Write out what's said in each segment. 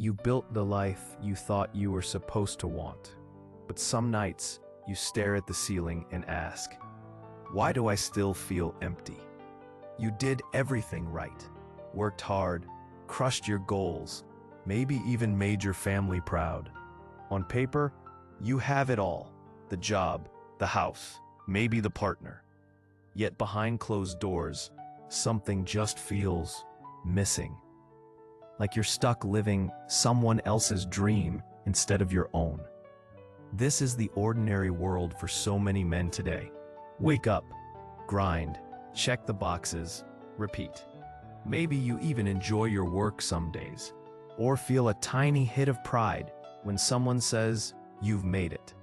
You built the life you thought you were supposed to want. But some nights, you stare at the ceiling and ask, why do I still feel empty? You did everything right. Worked hard, crushed your goals, maybe even made your family proud. On paper, you have it all. The job, the house, maybe the partner. Yet behind closed doors, something just feels missing. Like you're stuck living someone else's dream instead of your own. This is the ordinary world for so many men today. Wake up, grind, check the boxes, repeat. Maybe you even enjoy your work some days, or feel a tiny hit of pride when someone says you've made it.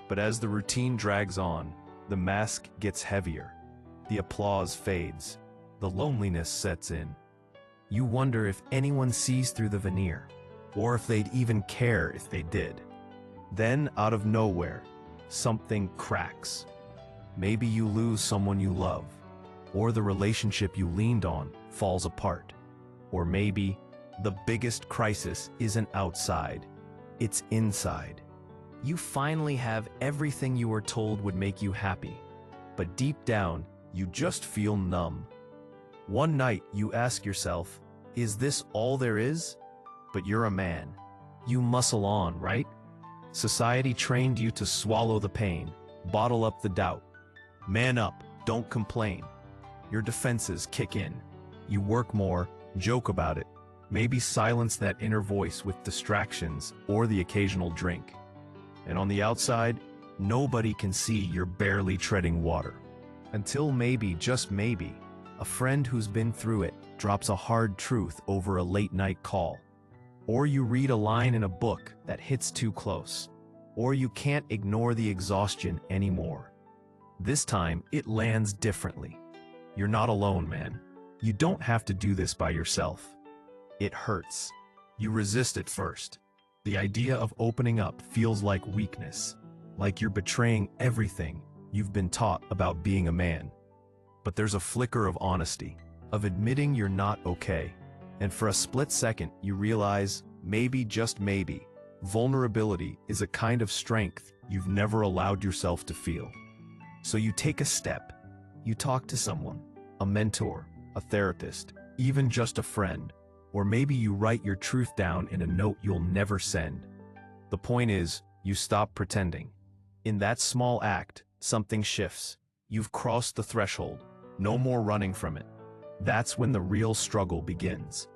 But as the routine drags on, the mask gets heavier, the applause fades, the loneliness sets in. You wonder if anyone sees through the veneer, or if they'd even care if they did. Then, out of nowhere, something cracks. Maybe you lose someone you love, or the relationship you leaned on falls apart. Or maybe the biggest crisis isn't outside, it's inside. You finally have everything you were told would make you happy, but deep down, you just feel numb. One night you ask yourself, is this all there is? But you're a man. You muscle on, right? Society trained you to swallow the pain, bottle up the doubt. Man up, don't complain. Your defenses kick in. You work more, joke about it, maybe silence that inner voice with distractions or the occasional drink. And on the outside, nobody can see you're barely treading water. Until maybe, just maybe, a friend who's been through it drops a hard truth over a late-night call. Or you read a line in a book that hits too close. Or you can't ignore the exhaustion anymore. This time, it lands differently. You're not alone, man. You don't have to do this by yourself. It hurts. You resist at first. The idea of opening up feels like weakness, like you're betraying everything you've been taught about being a man. But there's a flicker of honesty, of admitting you're not okay. And for a split second, you realize, maybe, just maybe, vulnerability is a kind of strength you've never allowed yourself to feel. So you take a step. You talk to someone, a mentor, a therapist, even just a friend. Or maybe you write your truth down in a note you'll never send. The point is, you stop pretending. In that small act, something shifts. You've crossed the threshold. No more running from it. That's when the real struggle begins.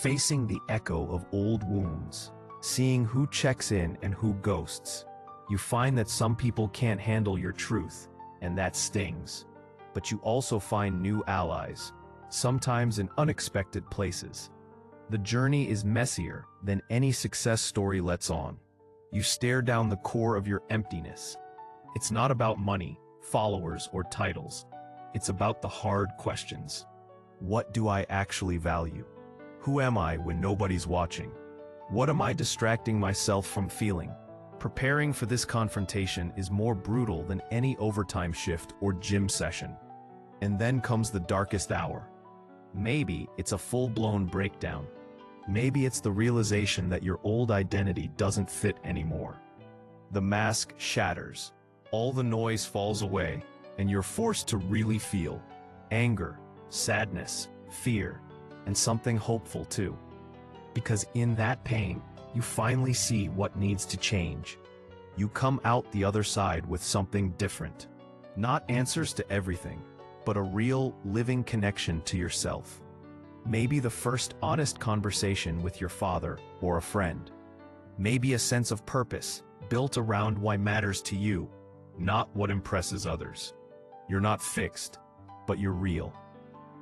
Facing the echo of old wounds. Seeing who checks in and who ghosts. You find that some people can't handle your truth, and that stings. But you also find new allies, sometimes in unexpected places. The journey is messier than any success story lets on. You stare down the core of your emptiness. It's not about money, followers, or titles. It's about the hard questions. What do I actually value? Who am I when nobody's watching? What am I distracting myself from feeling? Preparing for this confrontation is more brutal than any overtime shift or gym session. And then comes the darkest hour. Maybe it's a full-blown breakdown. Maybe it's the realization that your old identity doesn't fit anymore. The mask shatters. All the noise falls away, and you're forced to really feel anger, sadness, fear, and something hopeful too. Because in that pain, you finally see what needs to change. You come out the other side with something different. Not answers to everything, but a real, living connection to yourself. Maybe the first honest conversation with your father or a friend. Maybe a sense of purpose, built around what matters to you, not what impresses others. You're not fixed, but you're real.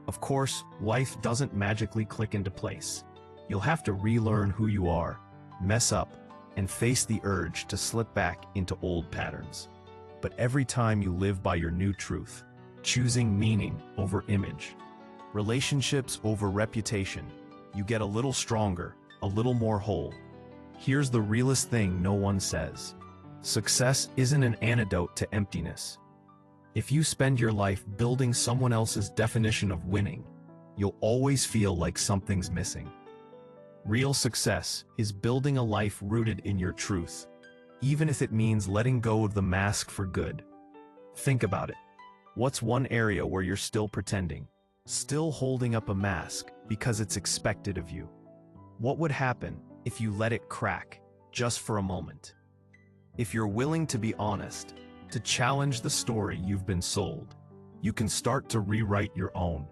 Of course, life doesn't magically click into place. You'll have to relearn who you are, mess up, and face the urge to slip back into old patterns. But every time you live by your new truth, choosing meaning over image, relationships over reputation, you get a little stronger, a little more whole. Here's the realest thing no one says. Success isn't an antidote to emptiness. If you spend your life building someone else's definition of winning, you'll always feel like something's missing. Real success is building a life rooted in your truth, even if it means letting go of the mask for good. Think about it. What's one area where you're still pretending, still holding up a mask because it's expected of you? What would happen if you let it crack, just for a moment? If you're willing to be honest, to challenge the story you've been sold, you can start to rewrite your own.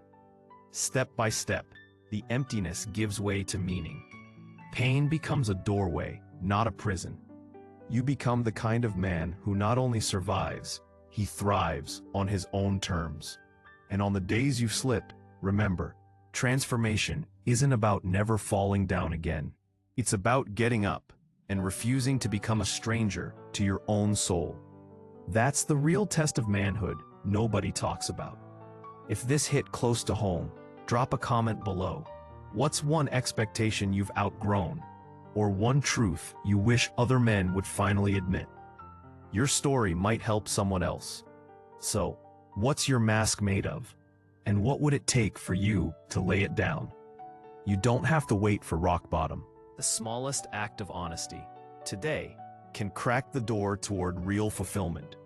Step by step, the emptiness gives way to meaning. Pain becomes a doorway, not a prison. You become the kind of man who not only survives, he thrives on his own terms. And on the days you slip, remember, transformation isn't about never falling down again. It's about getting up and refusing to become a stranger to your own soul. That's the real test of manhood nobody talks about. If this hit close to home, drop a comment below. What's one expectation you've outgrown? Or one truth you wish other men would finally admit? Your story might help someone else. So, what's your mask made of? And what would it take for you to lay it down? You don't have to wait for rock bottom. The smallest act of honesty, today, can crack the door toward real fulfillment.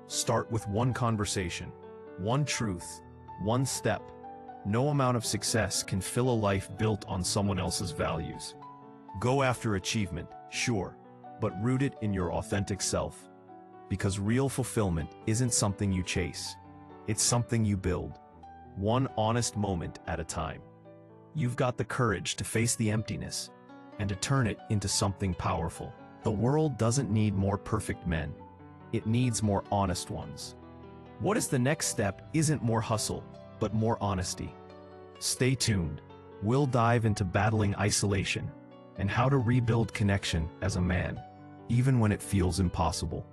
Start with one conversation, one truth, one step. No amount of success can fill a life built on someone else's values. Go after achievement, sure, but root it in your authentic self. Because real fulfillment isn't something you chase. It's something you build, one honest moment at a time. You've got the courage to face the emptiness and to turn it into something powerful. The world doesn't need more perfect men. It needs more honest ones. What is the next step isn't more hustle, but more honesty. Stay tuned. We'll dive into battling isolation and how to rebuild connection as a man, even when it feels impossible.